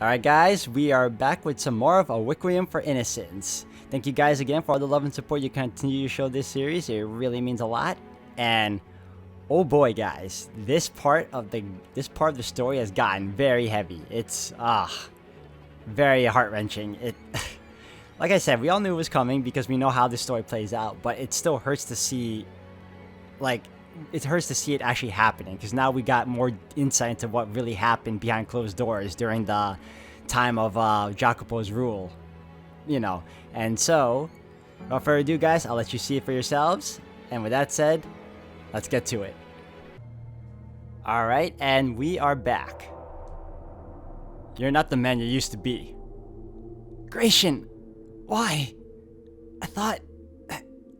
Alright guys, we are back with some more of a Requiem for Innocence. Thank you guys again for all the love and support you continue to show this series. It really means a lot. And oh boy guys, this part of the story has gotten very heavy. It's very heart-wrenching. Like I said, we all knew it was coming because we know how this story plays out, but it still hurts to see it actually happening, because now we got more insight into what really happened behind closed doors during the time of Jacopo's rule, and so without further ado guys, I'll let you see it for yourselves, and with that said, let's get to it. Alright, and we are back. You're not the man you used to be. Gratian, why? I thought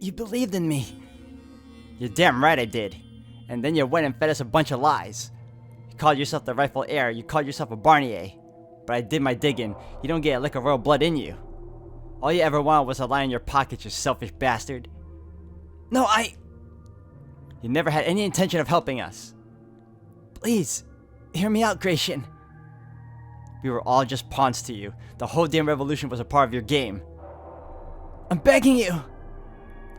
you believed in me. You're damn right I did. And then you went and fed us a bunch of lies. You called yourself the rightful heir, you called yourself a Barnier. But I did my digging. You don't get a lick of royal blood in you. All you ever wanted was a lie in your pocket, you selfish bastard. No, You never had any intention of helping us. Please, hear me out, Gratian. We were all just pawns to you. The whole damn revolution was a part of your game. I'm begging you!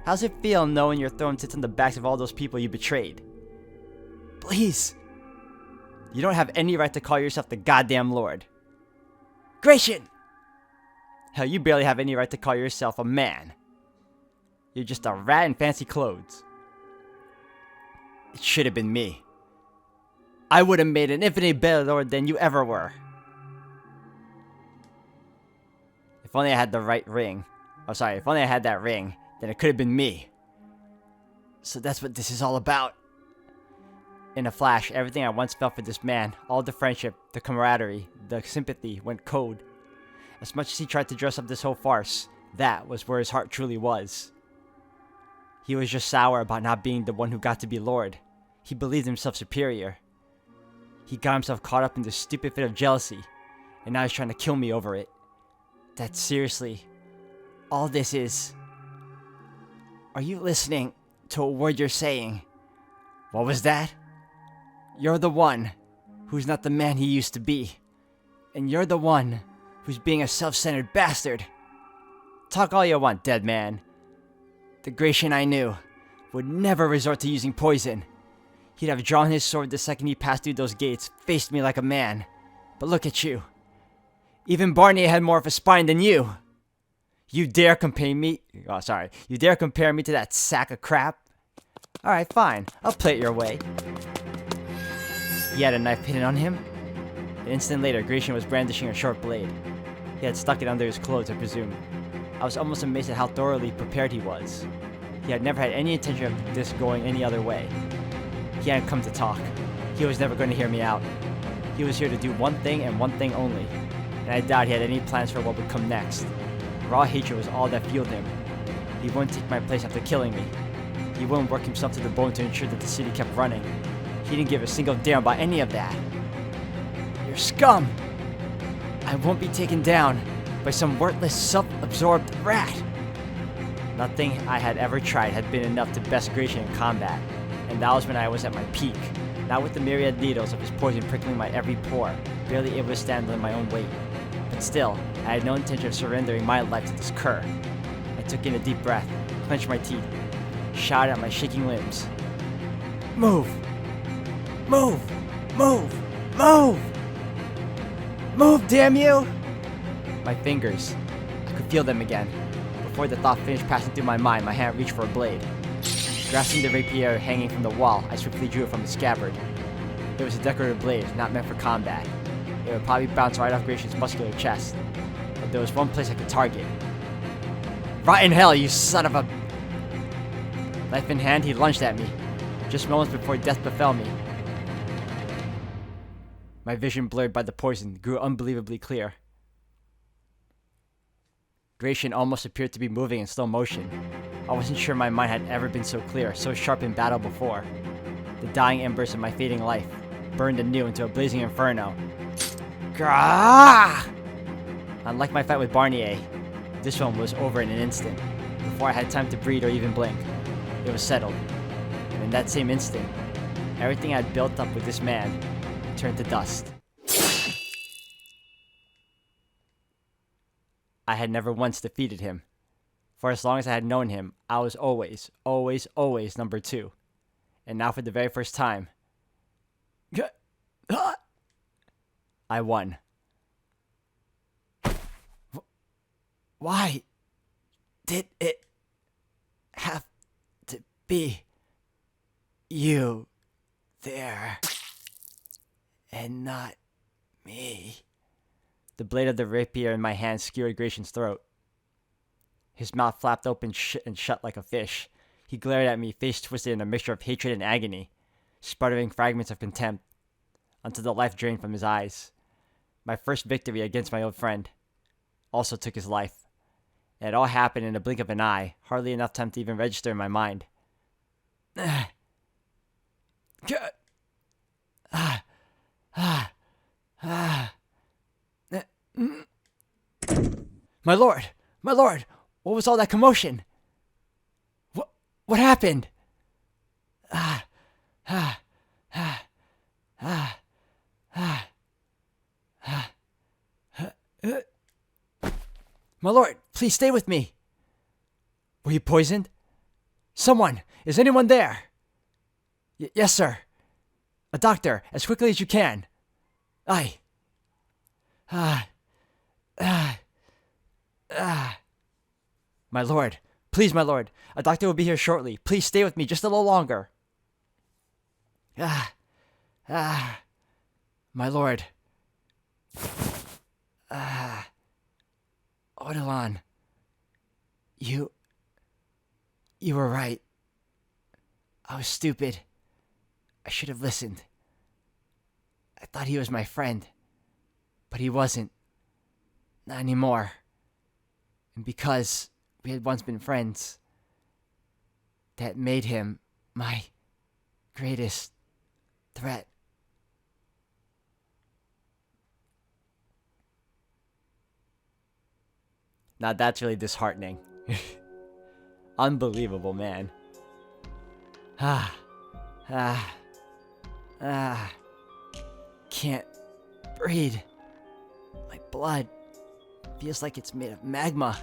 How's it feel knowing you're throwing tits on the backs of all those people you betrayed? Please. You don't have any right to call yourself the goddamn Lord. Gratian! Hell, you barely have any right to call yourself a man. You're just a rat in fancy clothes. It should have been me. I would have made an infinitely better Lord than you ever were. If only I had the right ring. Oh, sorry, if only I had that ring, then it could have been me. So that's what this is all about. In a flash, everything I once felt for this man, all the friendship, the camaraderie, the sympathy, went cold. As much as he tried to dress up this whole farce, that was where his heart truly was. He was just sour about not being the one who got to be Lord. He believed himself superior. He got himself caught up in this stupid fit of jealousy, and now he's trying to kill me over it. That's seriously all this is. Are you listening to a word you're saying? What was that? You're the one who's not the man he used to be. And you're the one who's being a self-centered bastard. Talk all you want, dead man. The Gratian I knew would never resort to using poison. He'd have drawn his sword the second he passed through those gates, faced me like a man. But look at you. Even Barney had more of a spine than you. You dare compare me? Oh, sorry. You dare compare me to that sack of crap? Alright, fine. I'll play it your way. He had a knife hidden on him. An instant later, Gratian was brandishing a short blade. He had stuck it under his clothes, I presume. I was almost amazed at how thoroughly prepared he was. He had never had any intention of this going any other way. He hadn't come to talk. He was never going to hear me out. He was here to do one thing and one thing only. And I doubt he had any plans for what would come next. Raw hatred was all that fueled him. He wouldn't take my place after killing me. He wouldn't work himself to the bone to ensure that the city kept running. He didn't give a single damn about any of that. You're scum! I won't be taken down by some worthless, self-absorbed rat! Nothing I had ever tried had been enough to best Gratian in combat, and that was when I was at my peak, not with the myriad needles of his poison prickling my every pore, barely able to stand on my own weight. But still, I had no intention of surrendering my life to this cur. I took in a deep breath, clenched my teeth, shouted at my shaking limbs. Move! Move! Move! Move! Move, damn you! My fingers. I could feel them again. Before the thought finished passing through my mind, my hand reached for a blade. Grasping the rapier hanging from the wall, I swiftly drew it from the scabbard. It was a decorative blade, not meant for combat. It would probably bounce right off Gratian's muscular chest. But there was one place I could target. Right in hell, you son of a... Knife in hand, he lunged at me, just moments before death befell me. My vision, blurred by the poison, grew unbelievably clear. Gratian almost appeared to be moving in slow motion. I wasn't sure my mind had ever been so clear, so sharp in battle before. The dying embers of my fading life burned anew into a blazing inferno. Grah! Unlike my fight with Barnier, this one was over in an instant. Before I had time to breathe or even blink, it was settled. And in that same instant, everything I had built up with this man turned to dust. I had never once defeated him. For as long as I had known him, I was always, always, always number 2. And now for the very first time, I won. Why did it have to be you there and not me? The blade of the rapier in my hand skewered Gracian's throat. His mouth flapped open and shut like a fish. He glared at me, face twisted in a mixture of hatred and agony, sputtering fragments of contempt, until the life drained from his eyes. My first victory against my old friend also took his life. And it all happened in a blink of an eye, hardly enough time to even register in my mind. My lord! My lord! What was all that commotion? What happened? My lord, please stay with me. Were you poisoned? Someone! Is anyone there? Yes, sir. A doctor, as quickly as you can. Aye. My lord, please, my lord. A doctor will be here shortly. Please stay with me just a little longer. My lord. Odilon. You were right. I was stupid. I should have listened. I thought he was my friend. But he wasn't. Not anymore. And because we had once been friends, that made him my greatest threat. Now that's really disheartening. Unbelievable, man. Can't breathe. My blood feels like it's made of magma.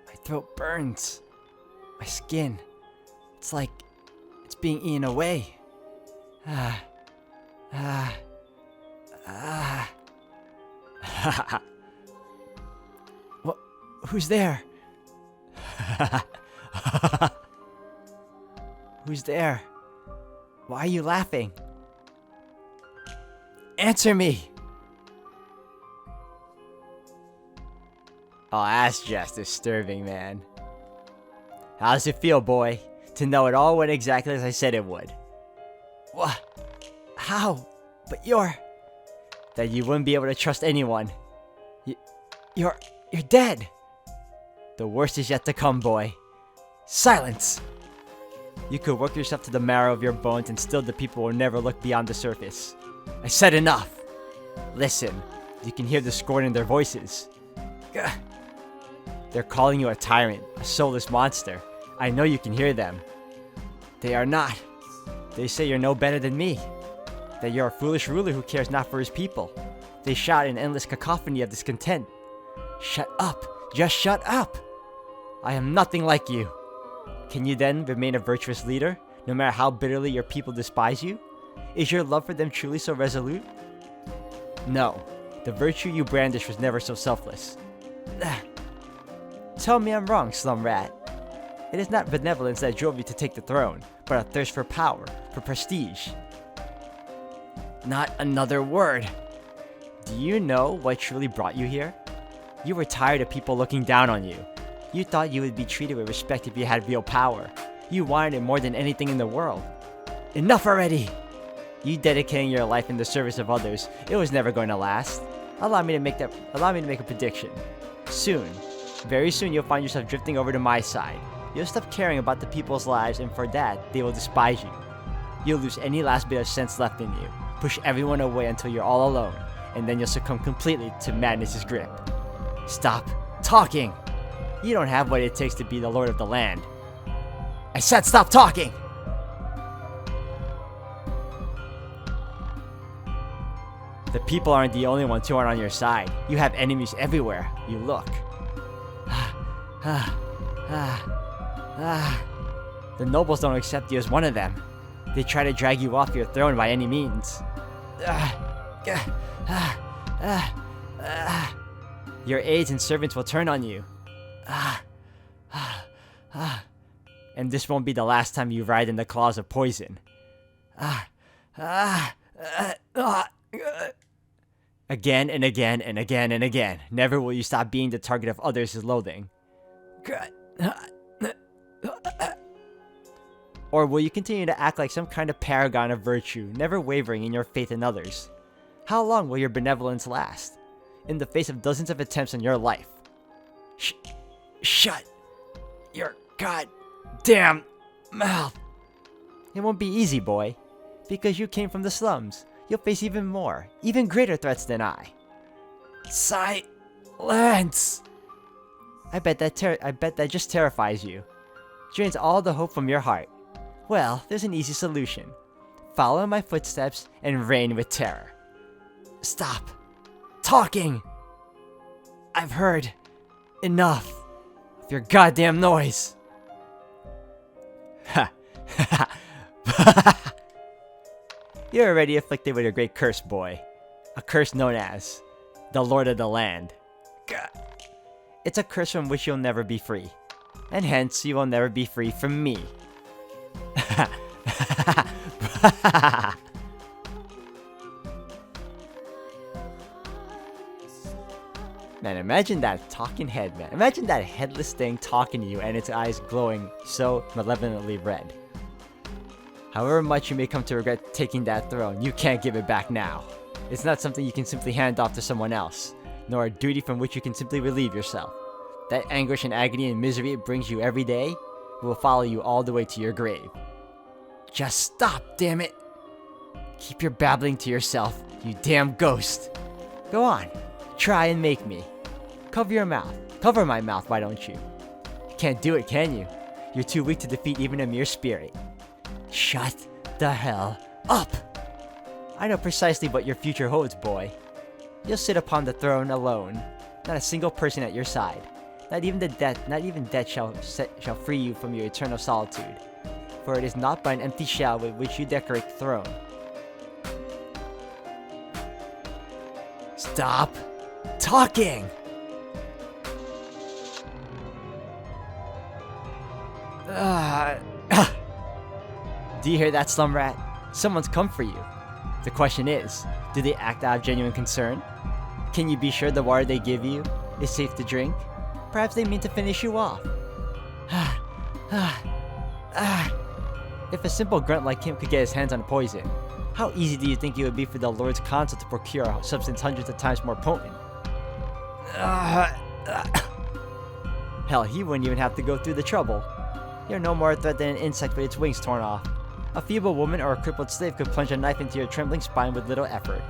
My throat burns. My skin. It's like it's being eaten away. What? Who's there? Who's there? Why are you laughing? Answer me! Oh, that's just disturbing, man. How does it feel, boy, to know it all went exactly as I said it would? What? How? But you're... That you wouldn't be able to trust anyone. You're dead. The worst is yet to come, boy. Silence! You could work yourself to the marrow of your bones and still the people will never look beyond the surface. I said enough! Listen, you can hear the scorn in their voices. Gah. They're calling you a tyrant, a soulless monster. I know you can hear them. They are not. They say you're no better than me. That you're a foolish ruler who cares not for his people. They shout in endless cacophony of discontent. Shut up! Just shut up! I am nothing like you. Can you then remain a virtuous leader, no matter how bitterly your people despise you? Is your love for them truly so resolute? No, the virtue you brandish was never so selfless. Tell me I'm wrong, slum rat. It is not benevolence that drove you to take the throne, but a thirst for power, for prestige. Not another word. Do you know what truly brought you here? You were tired of people looking down on you. You thought you would be treated with respect if you had real power. You wanted it more than anything in the world. Enough already! You dedicating your life in the service of others, it was never going to last. Allow me to make a prediction. Soon, very soon you'll find yourself drifting over to my side. You'll stop caring about the people's lives, and for that, they will despise you. You'll lose any last bit of sense left in you, push everyone away until you're all alone, and then you'll succumb completely to madness's grip. Stop talking! You don't have what it takes to be the lord of the land. I said stop talking! The people aren't the only ones who aren't on your side. You have enemies everywhere you look. The nobles don't accept you as one of them. They try to drag you off your throne by any means. Your aides and servants will turn on you. And this won't be the last time you ride in the claws of poison. Again and again and again and again. Never will you stop being the target of others' loathing. Or will you continue to act like some kind of paragon of virtue, never wavering in your faith in others? How long will your benevolence last? In the face of dozens of attempts on your life. Shut your goddamn mouth. It won't be easy, boy. Because you came from the slums. You'll face even more, even greater threats than I. Silence! I bet that just terrifies you. Drains all the hope from your heart. Well, there's an easy solution. Follow in my footsteps and reign with terror. Stop talking! I've heard enough of your goddamn noise. Ha! You're already afflicted with a great curse, boy. A curse known as the Lord of the Land. It's a curse from which you'll never be free. And hence, you will never be free from me. Man, imagine that talking head, man. Imagine that headless thing talking to you and its eyes glowing so malevolently red. However much you may come to regret taking that throne, you can't give it back now. It's not something you can simply hand off to someone else, nor a duty from which you can simply relieve yourself. That anguish and agony and misery it brings you every day will follow you all the way to your grave. Just stop, damn it! Keep your babbling to yourself, you damn ghost! Go on, try and make me. Cover your mouth. Cover my mouth, why don't you? You can't do it, can you? You're too weak to defeat even a mere spirit. Shut the hell up! I know precisely what your future holds, boy. You'll sit upon the throne alone, not a single person at your side. Not even death shall free you from your eternal solitude. For it is not by an empty shell with which you decorate the throne. Stop talking! Do you hear that, slum rat? Someone's come for you. The question is, do they act out of genuine concern? Can you be sure the water they give you is safe to drink? Perhaps they mean to finish you off. If a simple grunt like him could get his hands on poison, how easy do you think it would be for the Lord's Consul to procure a substance hundreds of times more potent? Hell, he wouldn't even have to go through the trouble. You're no more a threat than an insect with its wings torn off. A feeble woman or a crippled slave could plunge a knife into your trembling spine with little effort.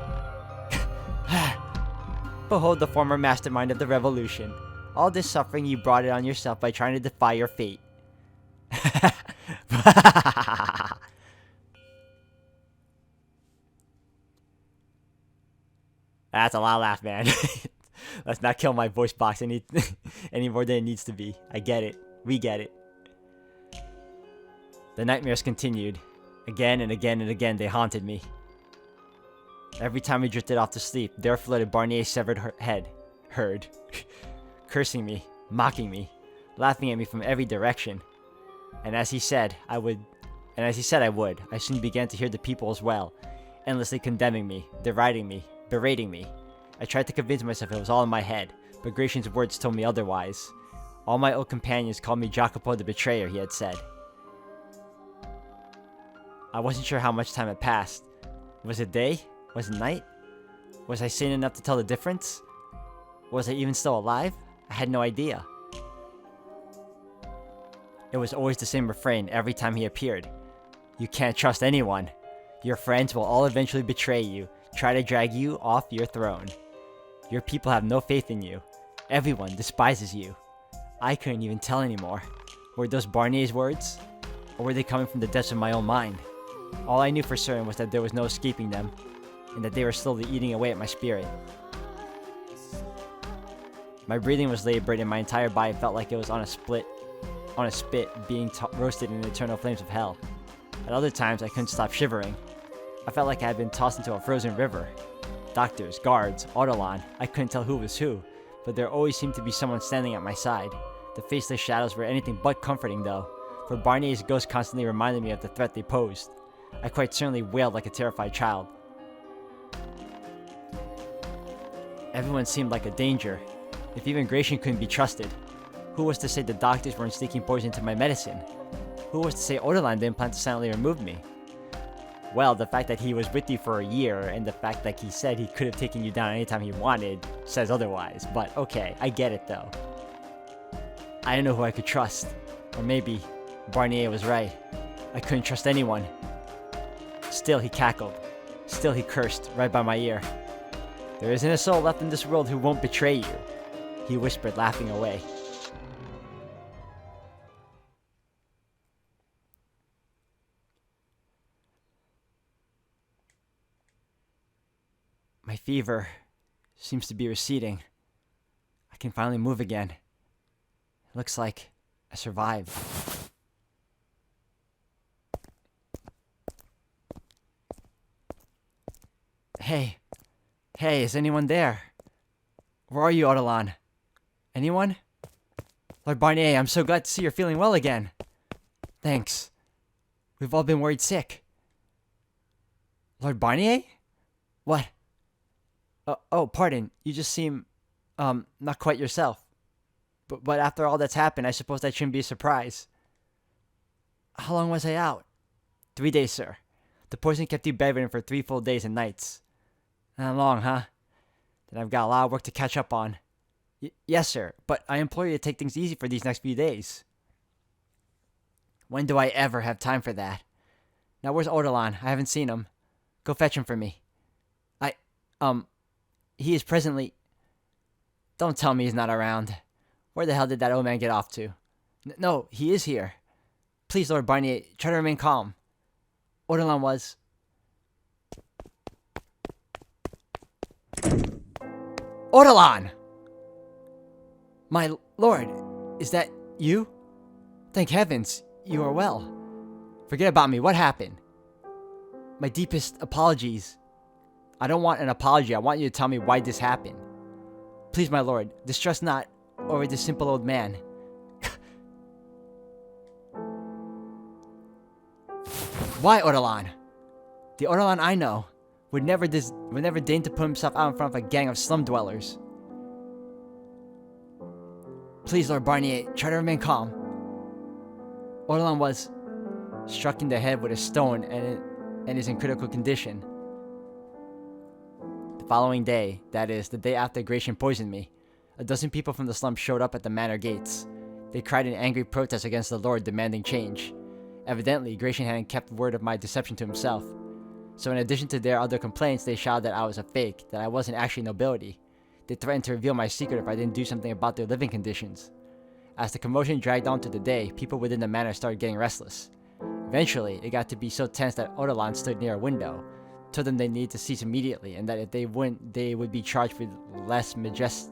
Behold the former mastermind of the revolution. All this suffering you brought it on yourself by trying to defy your fate. That's a loud laugh, man. Let's not kill my voice box any more than it needs to be. I get it. We get it. The nightmares continued. Again and again and again they haunted me. Every time we drifted off to sleep, there floated Barnier's severed head. Cursing me, mocking me, laughing at me from every direction. And as he said I would, I soon began to hear the people as well, endlessly condemning me, deriding me, berating me. I tried to convince myself it was all in my head, but Gratian's words told me otherwise. All my old companions called me Jacopo the Betrayer, he had said. I wasn't sure how much time had passed. Was it day? Was it night? Was I sane enough to tell the difference? Was I even still alive? I had no idea. It was always the same refrain every time he appeared. You can't trust anyone. Your friends will all eventually betray you, try to drag you off your throne. Your people have no faith in you. Everyone despises you. I couldn't even tell anymore. Were those Barnier's words? Or were they coming from the depths of my own mind? All I knew for certain was that there was no escaping them, and that they were slowly eating away at my spirit. My breathing was labored and my entire body felt like it was on a spit being roasted in the eternal flames of hell. At other times, I couldn't stop shivering. I felt like I had been tossed into a frozen river. Doctors, guards, Autolon, I couldn't tell who was who, but there always seemed to be someone standing at my side. The faceless shadows were anything but comforting though, for Barnier's ghost constantly reminded me of the threat they posed. I quite certainly wailed like a terrified child. Everyone seemed like a danger. If even Gratian couldn't be trusted, who was to say the doctors weren't sneaking poison into my medicine? Who was to say Autolon didn't plan to silently remove me? Well, the fact that he was with you for a year and the fact that he said he could have taken you down anytime he wanted says otherwise, but okay, I get it though. I don't know who I could trust. Or maybe Barnier was right. I couldn't trust anyone. Still he cackled. Still he cursed right by my ear. There isn't a soul left in this world who won't betray you, he whispered, laughing away. My fever seems to be receding. I can finally move again. It looks like I survived. Hey, is anyone there? Where are you, Autolon? Anyone? Lord Barnier, I'm so glad to see you're feeling well again. Thanks. We've all been worried sick. Lord Barnier? What? Oh, pardon. You just seem, not quite yourself. But after all that's happened, I suppose that shouldn't be a surprise. How long was I out? 3 days, sir. The poison kept you bedridden for 3 full days and nights. Not long, huh? Then I've got a lot of work to catch up on. Yes, sir, but I implore you to take things easy for these next few days. When do I ever have time for that? Now, where's Autolon? I haven't seen him. Go fetch him for me. He is presently... Don't tell me he's not around. Where the hell did that old man get off to? No, he is here. Please, Lord Barnier, try to remain calm. Autolon was... Autolon! My lord, is that you? Thank heavens, you are well. Forget about me, what happened? My deepest apologies. I don't want an apology, I want you to tell me why this happened. Please, my lord, distress not over this simple old man. Why, Autolon? The Autolon I know would never deign to put himself out in front of a gang of slum dwellers. Please, Lord Barnier, try to remain calm. Autolon was struck in the head with a stone and is in critical condition. The following day, that is, the day after Gratian poisoned me, a dozen people from the slum showed up at the manor gates. They cried in angry protest against the Lord, demanding change. Evidently, Gratian hadn't kept word of my deception to himself. So in addition to their other complaints, they shouted that I was a fake, that I wasn't actually nobility. They threatened to reveal my secret if I didn't do something about their living conditions. As the commotion dragged on to the day, people within the manor started getting restless. Eventually, it got to be so tense that Autolon stood near a window, told them they needed to cease immediately, and that if they wouldn't, they would be charged with lèse majesté,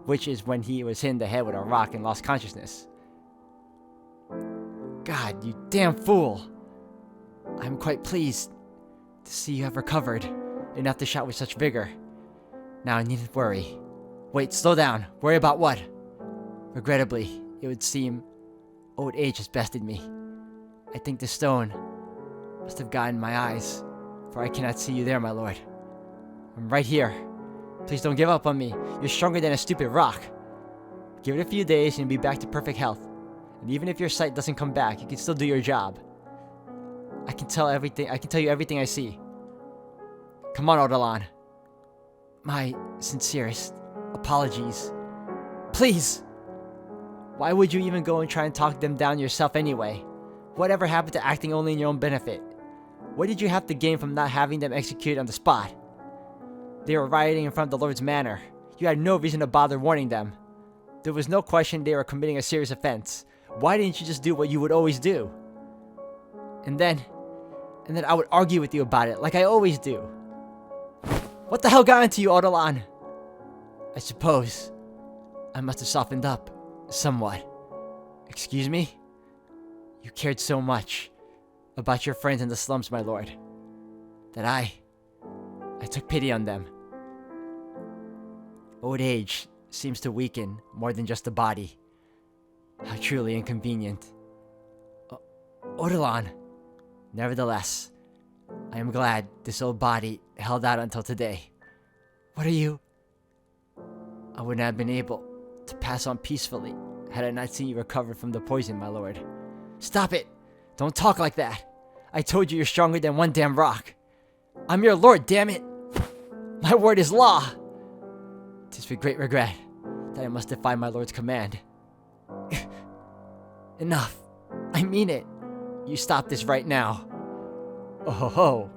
which is when he was hit in the head with a rock and lost consciousness. God, you damn fool! I'm quite pleased to see you have recovered, enough to shout with such vigor. Now I needn't worry. Wait, slow down. Worry about what? Regrettably, it would seem old age has bested me. I think the stone must have gotten my eyes, for I cannot see you there, my lord. I'm right here. Please don't give up on me. You're stronger than a stupid rock. Give it a few days and you'll be back to perfect health. And even if your sight doesn't come back, you can still do your job. I can tell you everything I see. Come on, Autolon. My sincerest apologies. Please! Why would you even go and try and talk them down yourself anyway? Whatever happened to acting only in your own benefit? What did you have to gain from not having them executed on the spot? They were rioting in front of the Lord's manor. You had no reason to bother warning them. There was no question they were committing a serious offense. Why didn't you just do what you would always do? And then I would argue with you about it, like I always do. What the hell got into you, Autolon? I suppose I must have softened up somewhat. Excuse me? You cared so much about your friends in the slums, my lord, that I took pity on them. Old age seems to weaken more than just the body. How truly inconvenient. Odilon! Nevertheless, I am glad this old body held out until today. What are you? I wouldn't have been able to pass on peacefully had I not seen you recover from the poison, my lord. Stop it! Don't talk like that! I told you you're stronger than one damn rock. I'm your lord, damn it! My word is law! 'Tis with great regret that I must defy my lord's command. Enough! I mean it! You stop this right now. Oh ho ho!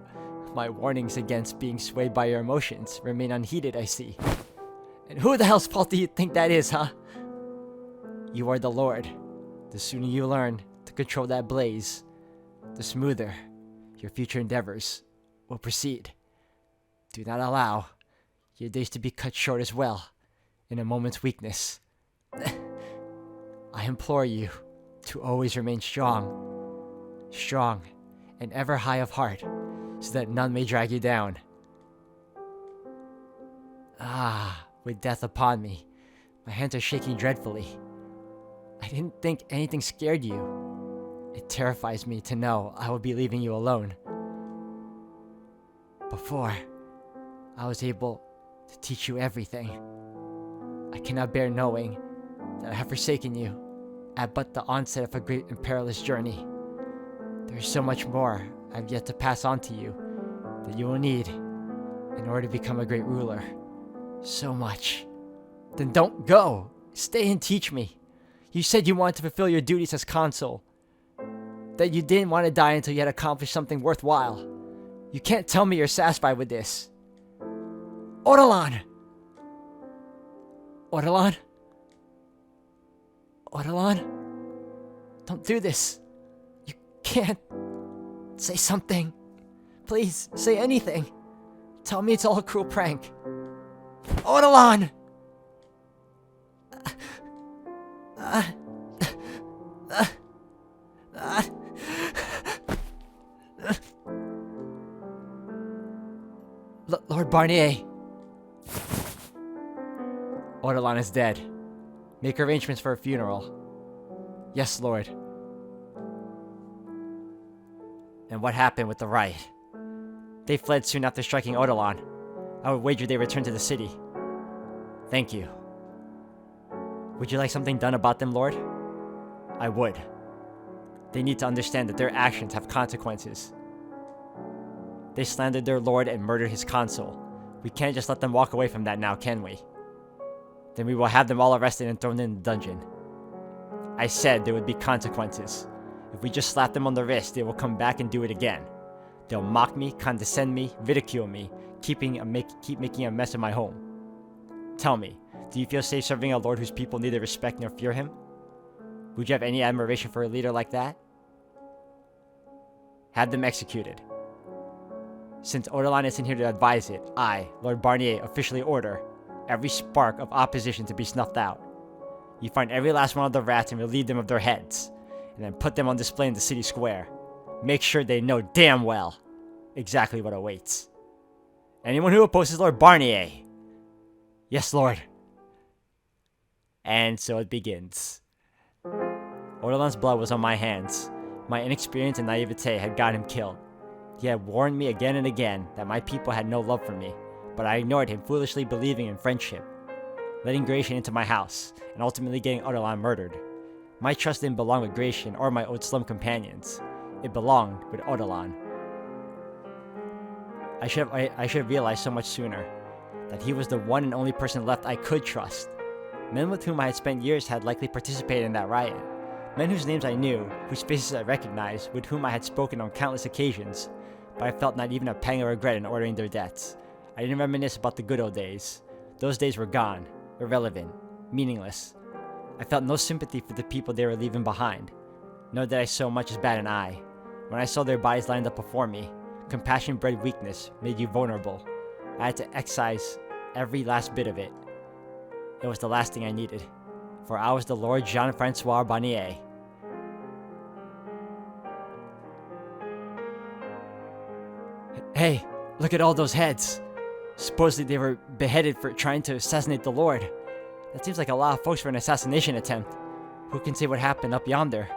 My warnings against being swayed by your emotions remain unheeded, I see. And who the hell's fault do you think that is, huh? You are the lord. The sooner you learn to control that blaze, the smoother your future endeavors will proceed. Do not allow your days to be cut short as well in a moment's weakness. I implore you to always remain strong and ever high of heart, so that none may drag you down. With death upon me, my hands are shaking dreadfully. I didn't think anything scared you. It terrifies me to know I will be leaving you alone. Before, I was able to teach you everything. I cannot bear knowing that I have forsaken you at but the onset of a great and perilous journey. There is so much more I have yet to pass on to you that you will need in order to become a great ruler. So much. Then don't go. Stay and teach me. You said you wanted to fulfill your duties as consul. That you didn't want to die until you had accomplished something worthwhile. You can't tell me you're satisfied with this. Odilon! Odilon? Odilon? Don't do this. You can't. Say something. Please, say anything. Tell me it's all a cruel prank. Odilon! Lord Barnier. Odilon is dead. Make arrangements for a funeral. Yes, Lord. And what happened with the riot? They fled soon after striking Odilon. I would wager they returned to the city. Thank you. Would you like something done about them, Lord? I would. They need to understand that their actions have consequences. They slandered their lord and murdered his consul. We can't just let them walk away from that now, can we? Then we will have them all arrested and thrown in the dungeon. I said there would be consequences. If we just slap them on the wrist, they will come back and do it again. They'll mock me, condescend me, ridicule me, keep making a mess of my home. Tell me, do you feel safe serving a lord whose people neither respect nor fear him? Would you have any admiration for a leader like that? Have them executed. Since Odilon isn't here to advise it, I, Lord Barnier, officially order every spark of opposition to be snuffed out. You find every last one of the rats and relieve them of their heads, and then put them on display in the city square. Make sure they know damn well exactly what awaits. Anyone who opposes Lord Barnier. Yes, Lord. And so it begins. Odilon's blood was on my hands. My inexperience and naivete had got him killed. He had warned me again and again that my people had no love for me, but I ignored him, foolishly believing in friendship, letting Gratian into my house, and ultimately getting Odilon murdered. My trust didn't belong with Gratian or my old slum companions. It belonged with Odilon. I should have realized so much sooner that he was the one and only person left I could trust. Men with whom I had spent years had likely participated in that riot. Men whose names I knew, whose faces I recognized, with whom I had spoken on countless occasions, but I felt not even a pang of regret in ordering their deaths. I didn't reminisce about the good old days. Those days were gone, irrelevant, meaningless. I felt no sympathy for the people they were leaving behind, nor did I so much as bat an eye. When I saw their bodies lined up before me, compassion bred weakness made you vulnerable. I had to excise every last bit of it. It was the last thing I needed, for I was the Lord Jean-Francois Barnier. Hey, look at all those heads. Supposedly they were beheaded for trying to assassinate the Lord. That seems like a lot of folks for an assassination attempt. Who can say what happened up yonder?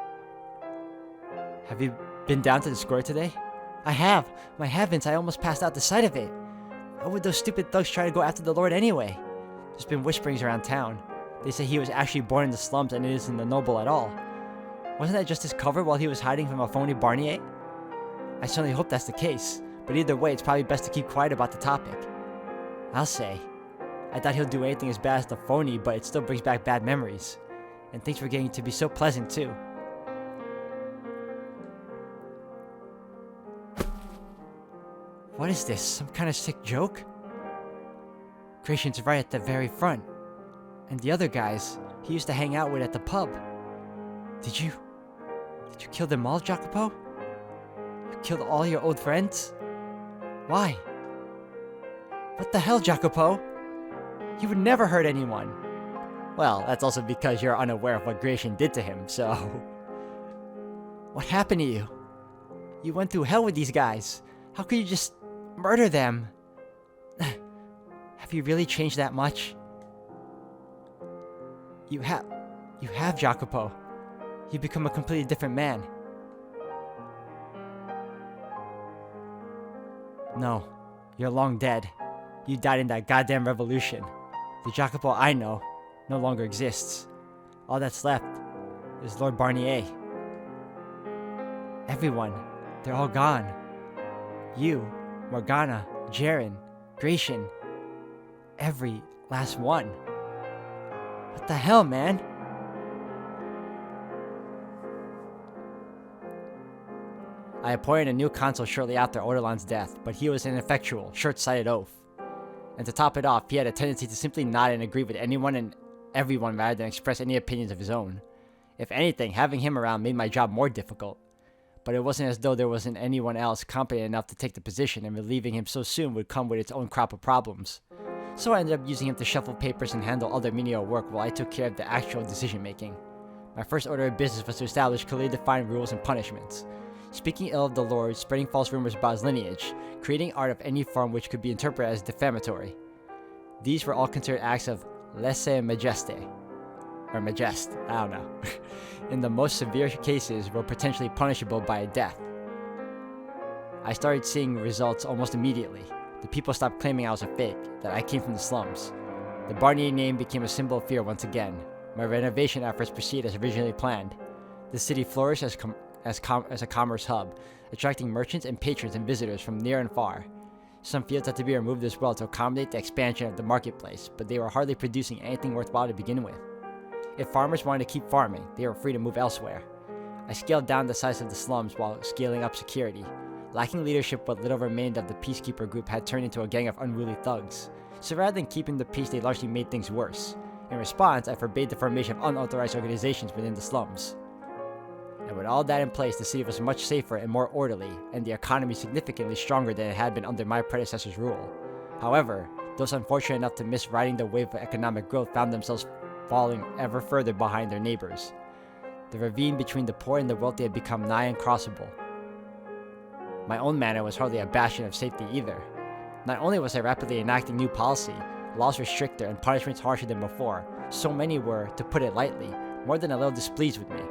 Have you been down to the square today? I have. My heavens, I almost passed out the sight of it. Why would those stupid thugs try to go after the Lord anyway? There's been whisperings around town. They say he was actually born in the slums and it isn't the noble at all. Wasn't that just his cover while he was hiding from a phony Barnier? I certainly hope that's the case, but either way, it's probably best to keep quiet about the topic. I'll say. I thought he'll do anything as bad as the phony, but it still brings back bad memories. And things were getting to be so pleasant too. What is this? Some kind of sick joke? Gratian's right at the very front. And the other guys he used to hang out with at the pub. Did you kill them all, Jacopo? You killed all your old friends? Why? What the hell, Jacopo? You would never hurt anyone. Well, that's also because you're unaware of what Gratian did to him, so... What happened to you? You went through hell with these guys. How could you just murder them? Have you really changed that much? You have, Jacopo. You've become a completely different man. No, you're long dead. You died in that goddamn revolution. The Jacopo I know no longer exists. All that's left is Lord Barnier. Everyone, they're all gone. You, Morgana, Jaren, Gratian, every last one. What the hell, man? I appointed a new consul shortly after Ortolan's death, but he was an ineffectual, short-sighted oaf. And to top it off, he had a tendency to simply nod and agree with anyone and everyone rather than express any opinions of his own. If anything, having him around made my job more difficult. But it wasn't as though there wasn't anyone else competent enough to take the position, and relieving him so soon would come with its own crop of problems. So I ended up using him to shuffle papers and handle other menial work while I took care of the actual decision-making. My first order of business was to establish clearly defined rules and punishments. Speaking ill of the Lord, spreading false rumors about his lineage, creating art of any form which could be interpreted as defamatory. These were all considered acts of lèse-majesté. Or majest, I don't know. In the most severe cases, were potentially punishable by death. I started seeing results almost immediately. The people stopped claiming I was a fake, that I came from the slums. The Barnier name became a symbol of fear once again. My renovation efforts proceeded as originally planned. The city flourished as a commerce hub, attracting merchants and patrons and visitors from near and far. Some fields had to be removed as well to accommodate the expansion of the marketplace, but they were hardly producing anything worthwhile to begin with. If farmers wanted to keep farming, they were free to move elsewhere. I scaled down the size of the slums while scaling up security. Lacking leadership, what little remained of the peacekeeper group had turned into a gang of unruly thugs. So rather than keeping the peace, they largely made things worse. In response, I forbade the formation of unauthorized organizations within the slums. And with all that in place, the city was much safer and more orderly, and the economy significantly stronger than it had been under my predecessor's rule. However, those unfortunate enough to miss riding the wave of economic growth found themselves falling ever further behind their neighbors. The ravine between the poor and the wealthy had become nigh uncrossable. My own manor was hardly a bastion of safety either. Not only was I rapidly enacting new policy, laws were stricter and punishments harsher than before, so many were, to put it lightly, more than a little displeased with me.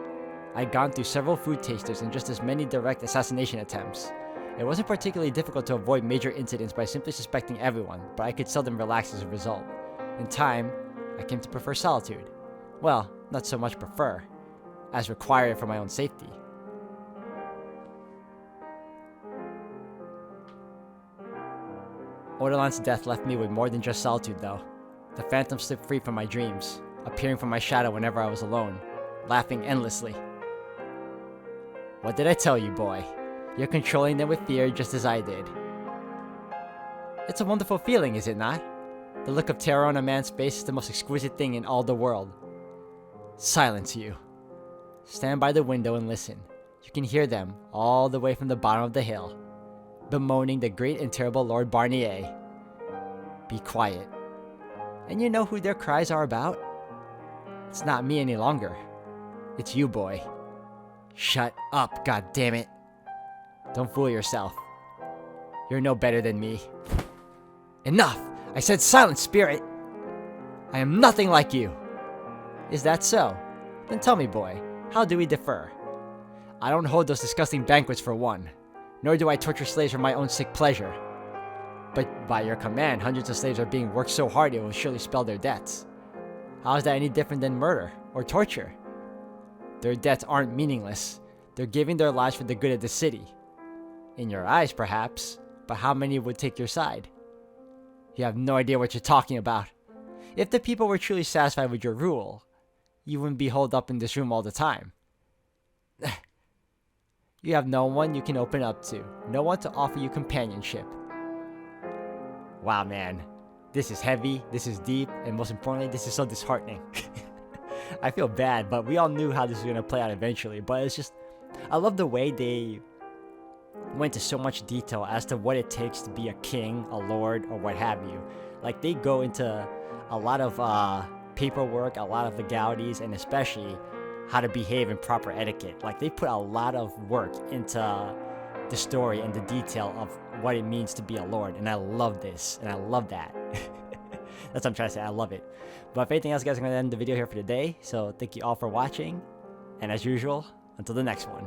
I had gone through several food tasters and just as many direct assassination attempts. It wasn't particularly difficult to avoid major incidents by simply suspecting everyone, but I could seldom relax as a result. In time, I came to prefer solitude. Well, not so much prefer, as required for my own safety. Ortolan's death left me with more than just solitude, though. The phantom slipped free from my dreams, appearing from my shadow whenever I was alone, laughing endlessly. What did I tell you, boy? You're controlling them with fear just as I did. It's a wonderful feeling, is it not? The look of terror on a man's face is the most exquisite thing in all the world. Silence, you. Stand by the window and listen. You can hear them all the way from the bottom of the hill, bemoaning the great and terrible Lord Barnier. Be quiet. And you know who their cries are about? It's not me any longer. It's you, boy. Shut up, goddammit. Don't fool yourself. You're no better than me. Enough! I said silent, spirit! I am nothing like you! Is that so? Then tell me, boy, how do we differ? I don't hold those disgusting banquets for one, nor do I torture slaves for my own sick pleasure. But by your command, hundreds of slaves are being worked so hard it will surely spell their deaths. How is that any different than murder or torture? Their deaths aren't meaningless. They're giving their lives for the good of the city. In your eyes, perhaps, but how many would take your side? You have no idea what you're talking about. If the people were truly satisfied with your rule, you wouldn't be holed up in this room all the time. You have no one you can open up to, no one to offer you companionship. Wow, man. This is heavy, this is deep, and most importantly, this is so disheartening. I feel bad, but we all knew how this was going to play out eventually, but it's just, I love the way they went to so much detail as to what it takes to be a king, a lord, or what have you. Like, they go into a lot of paperwork, a lot of legalities, and especially how to behave in proper etiquette. Like, they put a lot of work into the story and the detail of what it means to be a lord, and I love this, and I love that. That's what I'm trying to say, I love it. But if anything else, guys, I'm going to end the video here for today, so thank you all for watching, and as usual, until the next one.